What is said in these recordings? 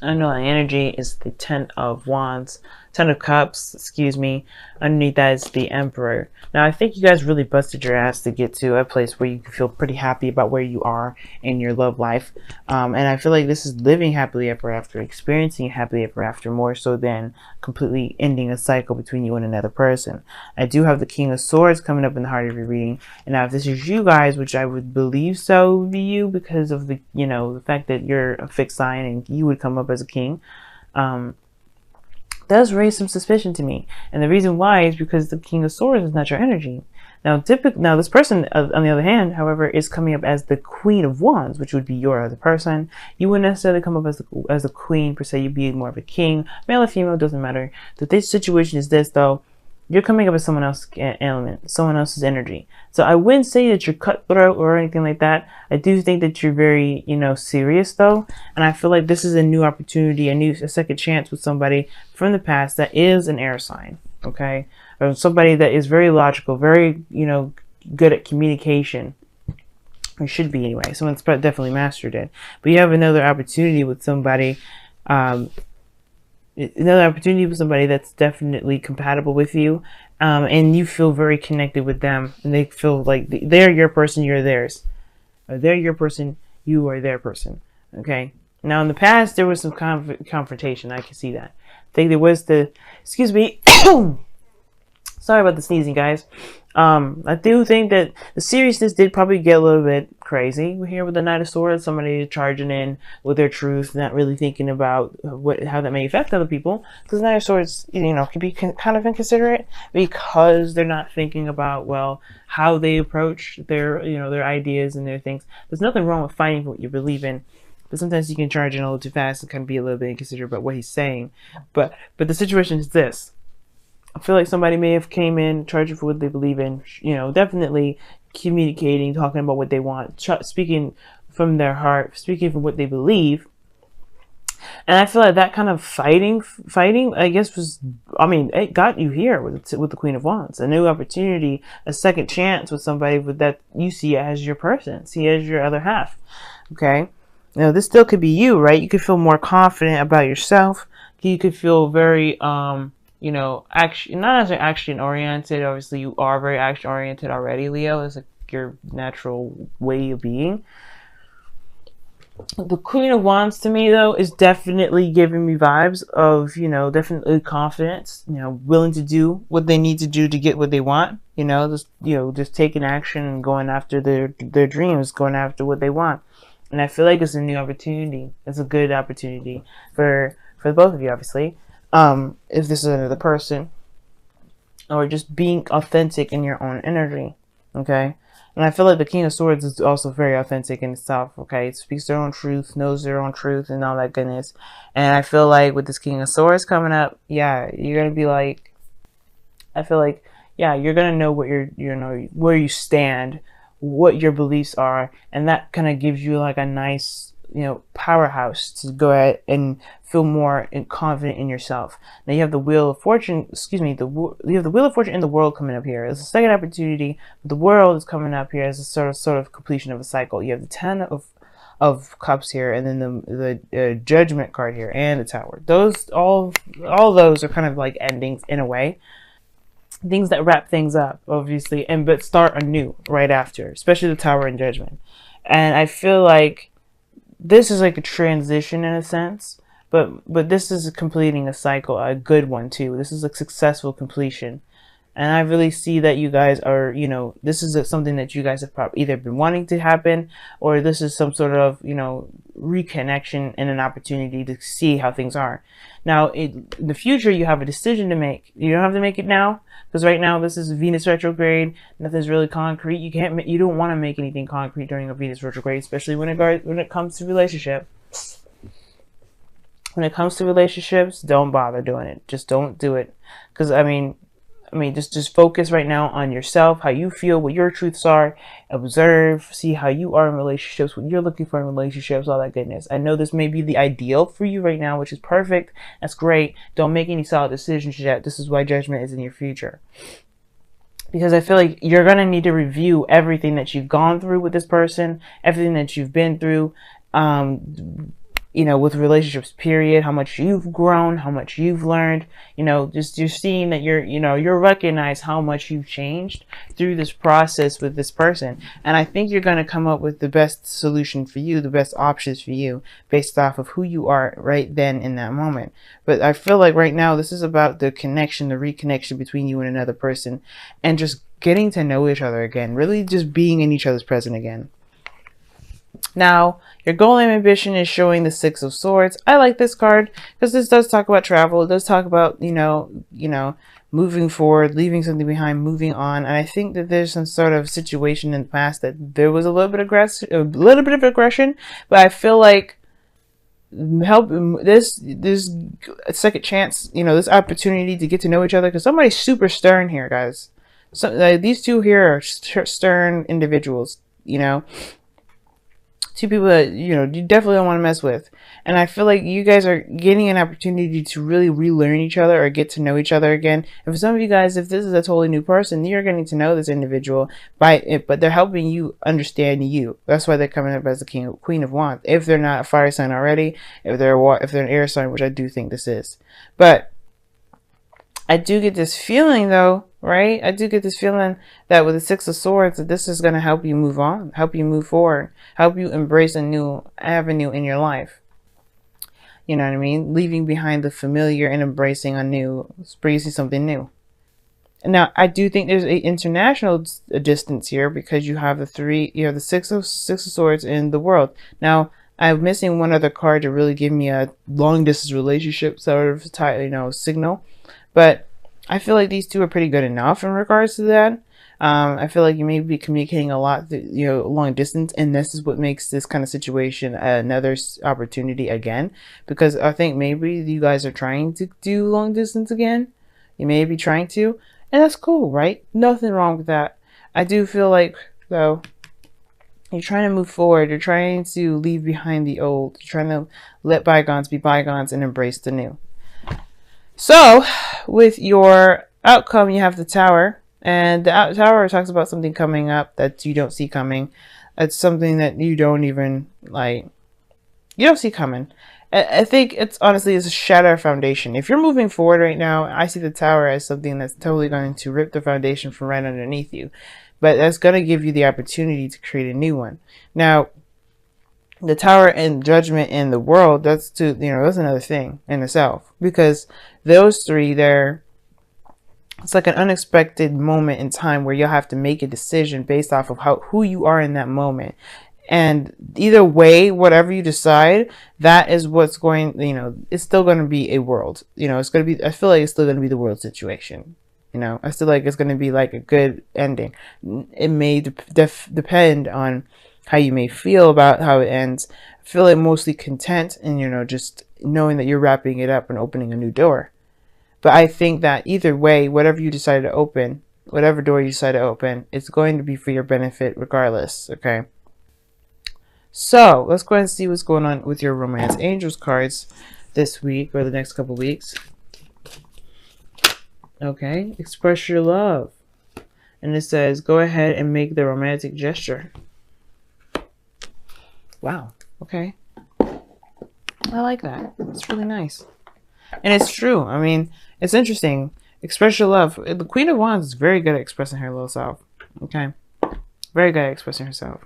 I know the energy is the Ten of Cups, excuse me. Underneath that is the Emperor. Now, I think you guys really busted your ass to get to a place where you can feel pretty happy about where you are in your love life. And I feel like this is living happily ever after, experiencing happily ever after, more so than completely ending a cycle between you and another person. I do have the King of Swords coming up in the heart of your reading. And now, if this is you guys, which I would believe so would be you because of the fact that you're a fixed sign and you would come up as a king, um, does raise some suspicion to me. And the reason why is because the King of Swords is not your energy. Now, this person, on the other hand, however, is coming up as the Queen of Wands, which would be your other person. You wouldn't necessarily come up as a queen per se. You'd be more of a king, male or female, doesn't matter. This situation is this though. You're coming up as someone else's element, someone else's energy. So I wouldn't say that you're cutthroat or anything like that. I do think that you're very, serious though. And I feel like this is a new opportunity, a second chance with somebody from the past that is an air sign, okay? Or somebody that is very logical, very, good at communication. Or should be anyway. Someone's definitely mastered it. But you have another opportunity with somebody, that's definitely compatible with you, and you feel very connected with them, and they feel like they're your person, you're theirs, or they're your person, you are their person. Okay. Now in the past there was some confrontation. I can see that. I think there was excuse me. Sorry about the sneezing, guys. I do think that the seriousness did probably get a little bit crazy here with the Knight of Swords. Somebody charging in with their truth, not really thinking about how that may affect other people. Because the Knight of Swords, can be kind of inconsiderate because they're not thinking about, well, how they approach their ideas and their things. There's nothing wrong with fighting for what you believe in. But sometimes you can charge in a little too fast and kind of be a little bit inconsiderate about what he's saying. But the situation is this. I feel like somebody may have came in charging for what they believe in, definitely communicating, talking about what they want, speaking from their heart, speaking from what they believe. And I feel like that kind of fighting, I guess it got you here with the Queen of Wands, a new opportunity, a second chance with somebody that you see as your person, see as your other half. Okay. Now this still could be you, right? You could feel more confident about yourself. You could feel very, action, not as action oriented. Obviously, you are very action oriented already, Leo. It's like your natural way of being. The Queen of Wands to me, though, is definitely giving me vibes of, definitely confidence, willing to do what they need to do to get what they want, just taking action and going after their dreams, going after what they want. And I feel like it's a new opportunity. It's a good opportunity for both of you, obviously. If this is another person, or just being authentic in your own energy, okay? And I feel like the King of Swords is also very authentic in itself, okay? It speaks their own truth, knows their own truth, and all that goodness. And I feel like with this King of Swords coming up, yeah, you're gonna be like, I feel like, yeah, you're gonna know what where you stand, what your beliefs are, and that kind of gives you like a nice, powerhouse to go ahead and feel more confident in yourself. Now you have the Wheel of Fortune, you have the Wheel of Fortune in the World coming up here. It's a second opportunity, but the World is coming up here as a sort of completion of a cycle. You have the Ten of Cups here, and then the Judgment card here, and the Tower. All those are kind of like endings in a way. Things that wrap things up, obviously, but start anew right after, especially the Tower and Judgment. And I feel like this is like a transition in a sense, but this is completing a cycle, a good one too. This is a successful completion. And I really see that you guys are, this is something that you guys have probably either been wanting to happen, or this is some sort of, reconnection and an opportunity to see how things are. Now, in the future, you have a decision to make. You don't have to make it now, because right now this is Venus retrograde. Nothing's really concrete. You don't want to make anything concrete during a Venus retrograde, especially when it comes to relationships. When it comes to relationships, don't bother doing it. Just don't do it, because just focus right now on yourself, how you feel, what your truths are. Observe, see how you are in relationships, what you're looking for in relationships, all that goodness. I know this may be the ideal for you right now, which is perfect. That's great. Don't make any solid decisions yet. This is why Judgment is in your future. Because I feel like you're going to need to review everything that you've gone through with this person, everything that you've been through. you know, with relationships, period, how much you've grown, how much you've learned, you know, just you're seeing that you're recognize how much you've changed through this process with this person. And I think you're going to come up with the best solution for you, the best options for you based off of who you are right then in that moment. But I feel like right now, this is about the connection, the reconnection between you and another person, and just getting to know each other again, really just being in each other's present again. Now, your goal and ambition is showing the Six of Swords. I like this card because this does talk about travel. It does talk about, moving forward, leaving something behind, moving on. And I think that there's some sort of situation in the past that there was a little bit of aggression, but I feel like this second chance, this opportunity to get to know each other, because somebody's super stern here, guys. So these two here are stern individuals, two people that you definitely don't want to mess with. And I feel like you guys are getting an opportunity to really relearn each other or get to know each other again. And for some of you guys, if this is a totally new person, you're getting to know this individual but they're helping you understand you. That's why they're coming up as the Queen of Wands. If they're not a fire sign already, if they're an air sign, which I do think this is. But I do get this feeling though, right? I do get this feeling that with the Six of Swords, that this is going to help you move on, help you move forward, help you embrace a new avenue in your life. You know what I mean? Leaving behind the familiar and embracing embracing something new. Now, I do think there's an international distance here because you have the Six of Swords in the World. Now, I'm missing one other card to really give me a long distance relationship sort of signal. But I feel like these two are pretty good enough in regards to that. I feel like you may be communicating a lot, long distance, and this is what makes this kind of situation another opportunity again. Because I think maybe you guys are trying to do long distance again. You may be trying to, and that's cool, right? Nothing wrong with that. I do feel like, though, you're trying to move forward. You're trying to leave behind the old. You're trying to let bygones be bygones and embrace the new. So, with your outcome, you have the Tower, and the Tower talks about something coming up that you don't see coming. It's something that you don't even, you don't see coming. I think it's honestly a shatter foundation. If you're moving forward right now, I see the Tower as something that's totally going to rip the foundation from right underneath you. But that's going to give you the opportunity to create a new one. Now, the Tower and Judgment in the World, that's another thing in itself, because those three there, it's like an unexpected moment in time where you'll have to make a decision based off of who you are in that moment. And either way, whatever you decide, that is what's going, it's still going to be a world, it's going to be, I feel like it's still going to be the world situation. I feel like it's going to be like a good ending. It may depend on how you may feel about how it ends. I feel like mostly content and, just knowing that you're wrapping it up and opening a new door. But I think that either way, whatever you decide to open, whatever door you decide to open, it's going to be for your benefit regardless, okay? So, let's go ahead and see what's going on with your Romance Angels cards this week or the next couple weeks. Okay, express your love. And it says, go ahead and make the romantic gesture. Wow, okay. I like that. It's really nice. And it's true. I mean, it's interesting. Express your love. The Queen of Wands is very good at expressing her little self. Okay? Very good at expressing herself.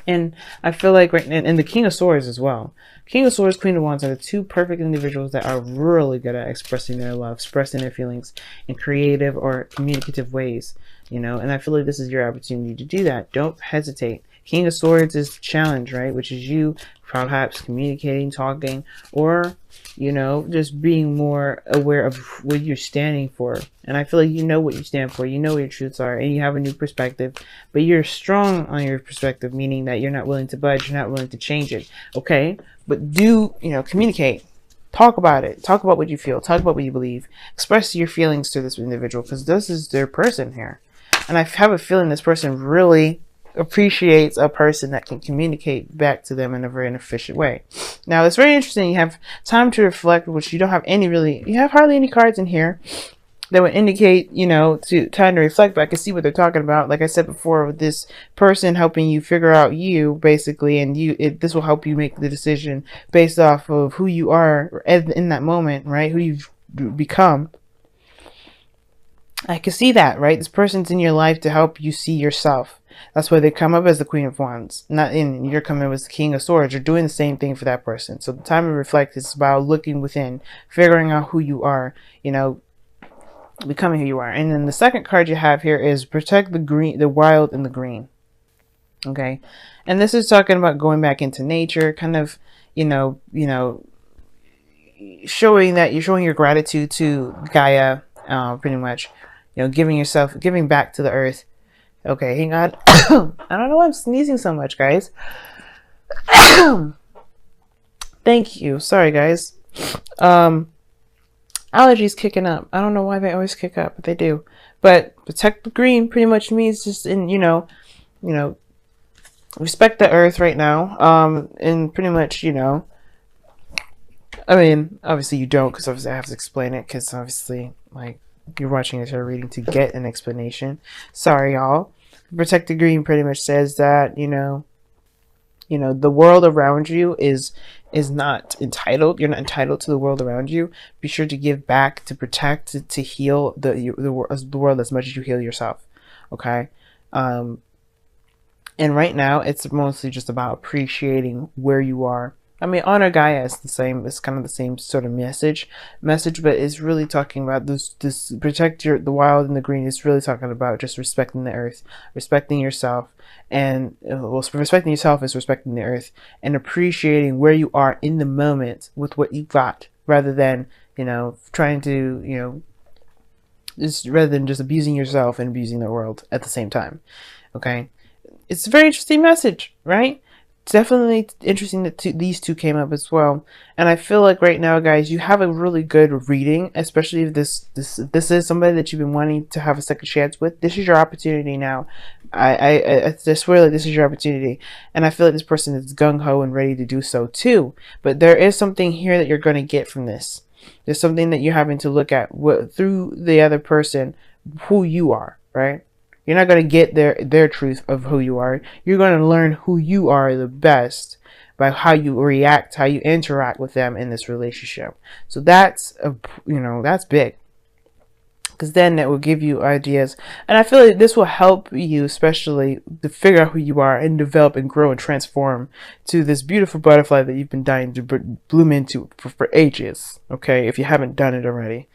And I feel like and the King of Swords as well. King of Swords, Queen of Wands are the two perfect individuals that are really good at expressing their love, expressing their feelings in creative or communicative ways. And I feel like this is your opportunity to do that. Don't hesitate. King of Swords is the challenge, right? Which is you perhaps communicating, talking, or, just being more aware of what you're standing for. And I feel like you know what you stand for. You know what your truths are, and you have a new perspective. But you're strong on your perspective, meaning that you're not willing to budge. You're not willing to change it. Okay? But communicate. Talk about it. Talk about what you feel. Talk about what you believe. Express your feelings to this individual, because this is their person here. And I have a feeling this person really appreciates a person that can communicate back to them in a very efficient way. Now, it's very interesting. You have time to reflect, which you don't have you have hardly any cards in here. that would indicate, you know, to time to reflect. But I can see what they're talking about. Like I said before, with this person helping you figure out you, basically, and this will help you make the decision based off of who you are in that moment, right? Who you've become. I can see that, right? This person's in your life to help you see yourself. That's why they come up as the Queen of Wands. You're coming up as the King of Swords. You're doing the same thing for that person. So the time to reflect is about looking within, figuring out who you are, you know, becoming who you are. And then the second card you have here is protect the green, the wild and the green. Okay. And this is talking about going back into nature, kind of, showing that you're showing your gratitude to Gaia, pretty much, giving back to the earth. Okay, hang on. I don't know why I'm sneezing so much, guys. Thank you. Sorry, guys. Allergies kicking up. I don't know why they always kick up, but they do. But protect the green pretty much means just respect the earth right now. And pretty much, I mean, obviously you don't, because obviously I have to explain it, because obviously, like, you're watching this or reading to get an explanation. Sorry, y'all. Protect the green pretty much says that, the world around you is not entitled. You're not entitled to the world around you. Be sure to give back, to protect, to heal the world as much as you heal yourself. Okay? And right now, it's mostly just about appreciating where you are. I mean, honor Gaia is the same. It's kind of the same sort of message, but it's really talking about this protect the wild and the green. It's really talking about just respecting the earth, respecting yourself, and respecting yourself is respecting the earth and appreciating where you are in the moment with what you got, rather than trying to rather than just abusing yourself and abusing the world at the same time. Okay, it's a very interesting message, right? Definitely interesting that these two came up as well. And I feel like right now, guys, you have a really good reading, especially if this is somebody that you've been wanting to have a second chance with. This is your opportunity now. I swear that this is your opportunity, and I feel like this person is gung-ho and ready to do so too. But there is something here that you're going to get from this. There's something that you're having to look at through the other person, who you are, right? You're not going to get their truth of who you are. You're going to learn who you are the best by how you react, how you interact with them in this relationship. So that's that's big, because then it will give you ideas. And I feel like this will help you, especially to figure out who you are and develop and grow and transform to this beautiful butterfly that you've been dying to bloom into for ages. Okay, if you haven't done it already.